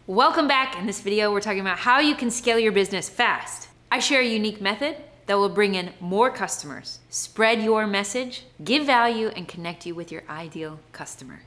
Welcome back. In this video, we're talking about how you can scale your business fast. I share a unique method that will bring in more customers, spread your message, give value, and connect you with your ideal customer.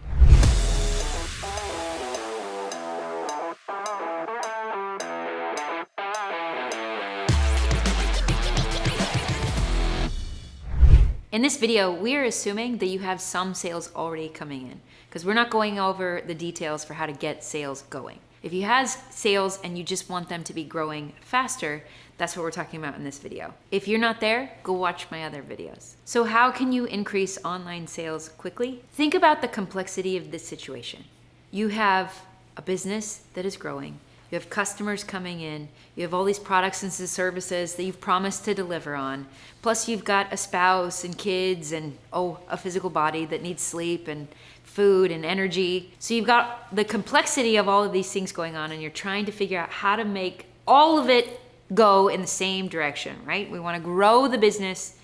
In this video, we are assuming that you have some sales already coming in because we're not going over the details for how to get sales going. If you have sales and you just want them to be growing faster, that's what we're talking about in this video. If you're not there, go watch my other videos. So how can you increase online sales quickly? Think about the complexity of this situation. You have a business that is growing. You have customers coming in. You have all these products and services that you've promised to deliver on. Plus you've got a spouse and kids and, a physical body that needs sleep and food and energy. So you've got the complexity of all of these things going on, and you're trying to figure out how to make all of it go in the same direction, right? We want to grow the business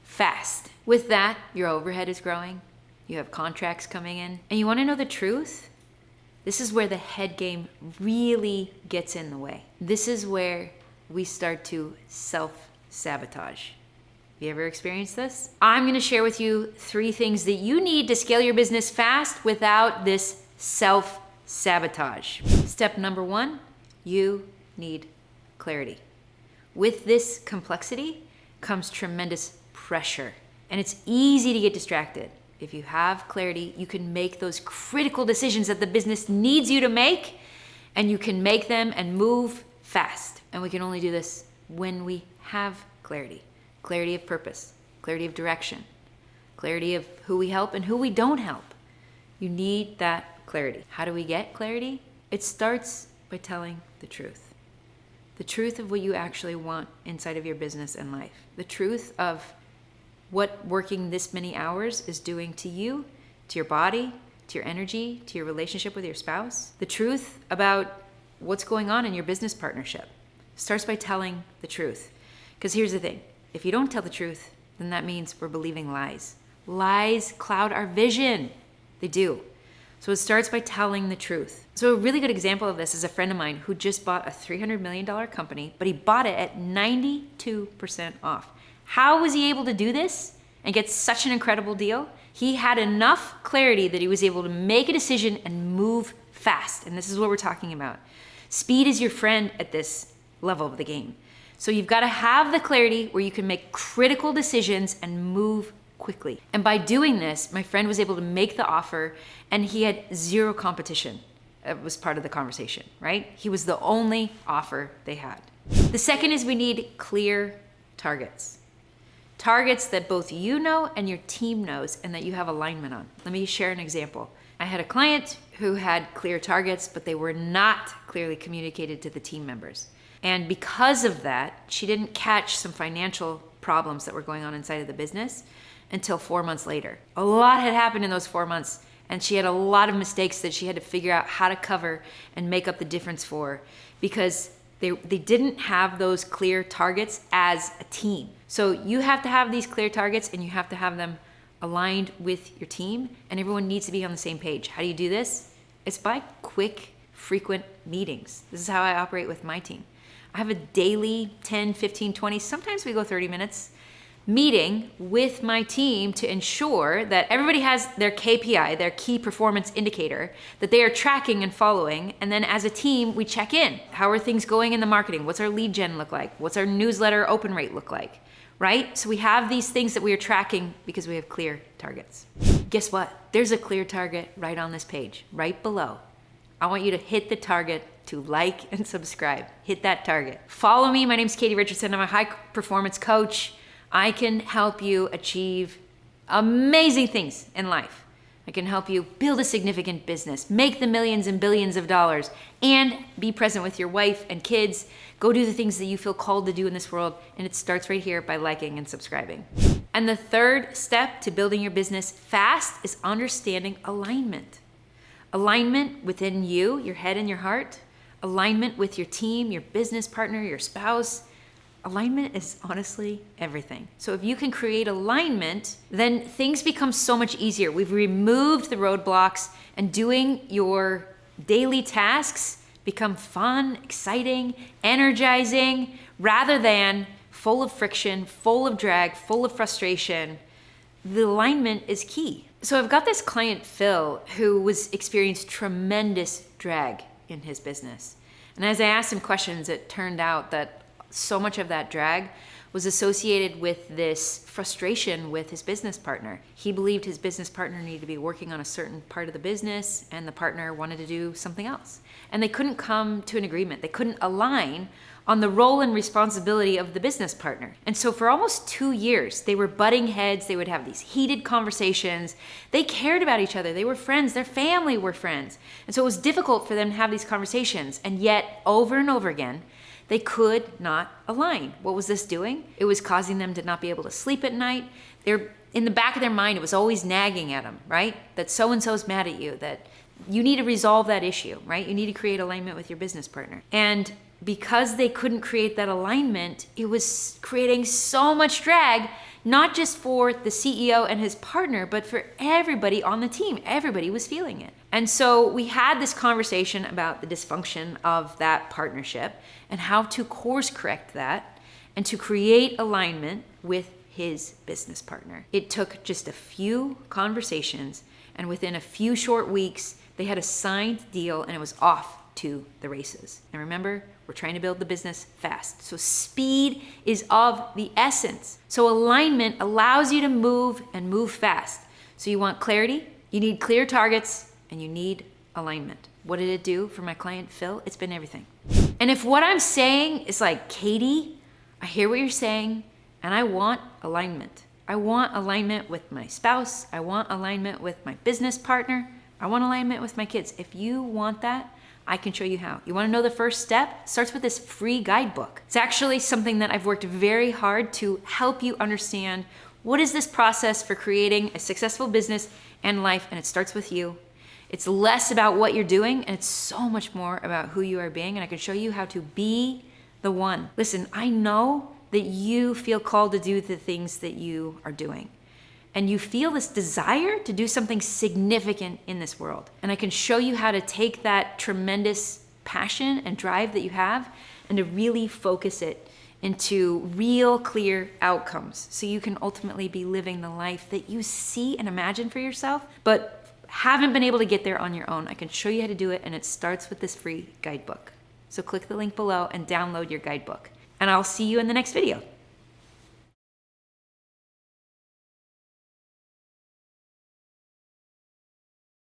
fast. With that, your overhead is growing. You have contracts coming in. And you want to know the truth? This is where the head game really gets in the way. This is where we start to self-sabotage. You ever experienced this? I'm gonna share with you 3 things that you need to scale your business fast without this self-sabotage. Step number 1, you need clarity. With this complexity comes tremendous pressure, and it's easy to get distracted. If you have clarity, you can make those critical decisions that the business needs you to make, and you can make them and move fast. And we can only do this when we have clarity. Clarity of purpose, clarity of direction, clarity of who we help and who we don't help. You need that clarity. How do we get clarity? It starts by telling the truth. The truth of what you actually want inside of your business and life. The truth of what working this many hours is doing to you, to your body, to your energy, to your relationship with your spouse. The truth about what's going on in your business partnership starts by telling the truth. Because here's the thing, if you don't tell the truth, then that means we're believing lies. Lies cloud our vision. They do. So it starts by telling the truth. So a really good example of this is a friend of mine who just bought a $300 million company, but he bought it at 92% off. How was he able to do this and get such an incredible deal? He had enough clarity that he was able to make a decision and move fast. And this is what we're talking about. Speed is your friend at this level of the game. So you've got to have the clarity where you can make critical decisions and move quickly. And by doing this, my friend was able to make the offer, and he had 0 competition. That was part of the conversation, right? He was the only offer they had. The second is we need clear targets. Targets that both you know and your team knows and that you have alignment on. Let me share an example. I had a client who had clear targets, but they were not clearly communicated to the team members. And because of that, she didn't catch some financial problems that were going on inside of the business until 4 months later. A lot had happened in those 4 months, and she had a lot of mistakes that she had to figure out how to cover and make up the difference for, because they didn't have those clear targets as a team. So you have to have these clear targets, and you have to have them aligned with your team, and everyone needs to be on the same page. How do you do this? It's by quick, frequent meetings. This is how I operate with my team. I have a daily 10, 15, 20, sometimes we go 30 minutes meeting with my team to ensure that everybody has their KPI, their key performance indicator, that they are tracking and following. And then as a team, we check in. How are things going in the marketing? What's our lead gen look like? What's our newsletter open rate look like? Right? So we have these things that we are tracking because we have clear targets. Guess what? There's a clear target right on this page, right below. I want you to hit the target to like and subscribe. Hit that target. Follow me. My name's Katie Richardson. I'm a high performance coach. I can help you achieve amazing things in life. I can help you build a significant business, make the millions and billions of dollars, and be present with your wife and kids. Go do the things that you feel called to do in this world. And it starts right here by liking and subscribing. And the third step to building your business fast is understanding alignment. Alignment within you, your head and your heart. Alignment with your team, your business partner, your spouse. Alignment is honestly everything. So if you can create alignment, then things become so much easier. We've removed the roadblocks, and doing your daily tasks become fun, exciting, energizing, rather than full of friction, full of drag, full of frustration. The alignment is key. So I've got this client, Phil, who was experienced tremendous drag in his business. And as I asked him questions, it turned out that so much of that drag was associated with this frustration with his business partner. He believed his business partner needed to be working on a certain part of the business, and the partner wanted to do something else. And they couldn't come to an agreement. They couldn't align on the role and responsibility of the business partner. And so for almost 2 years, they were butting heads. They would have these heated conversations. They cared about each other. They were friends. Their family were friends. And so it was difficult for them to have these conversations. And yet, over and over again, they could not align. What was this doing? It was causing them to not be able to sleep at night. They're in the back of their mind, it was always nagging at them, right? That so-and-so's mad at you, that you need to resolve that issue, right? You need to create alignment with your business partner. And because they couldn't create that alignment, it was creating so much drag, not just for the CEO and his partner, but for everybody on the team. Everybody was feeling it. And so we had this conversation about the dysfunction of that partnership and how to course correct that and to create alignment with his business partner. It took just a few conversations, and within a few short weeks, they had a signed deal and it was off to the races. And remember, we're trying to build the business fast. So speed is of the essence. So alignment allows you to move and move fast. So you want clarity, you need clear targets, and you need alignment. What did it do for my client, Phil? It's been everything. And if what I'm saying is like, Katie, I hear what you're saying, and I want alignment. I want alignment with my spouse. I want alignment with my business partner. I want alignment with my kids. If you want that, I can show you how. You want to know the first step? It starts with this free guidebook. It's actually something that I've worked very hard to help you understand what is this process for creating a successful business and life, and it starts with you. It's less about what you're doing, and it's so much more about who you are being, and I can show you how to be the one. Listen, I know that you feel called to do the things that you are doing. And you feel this desire to do something significant in this world. And I can show you how to take that tremendous passion and drive that you have and to really focus it into real clear outcomes so you can ultimately be living the life that you see and imagine for yourself, but haven't been able to get there on your own. I can show you how to do it, and it starts with this free guidebook. So click the link below and download your guidebook. And I'll see you in the next video.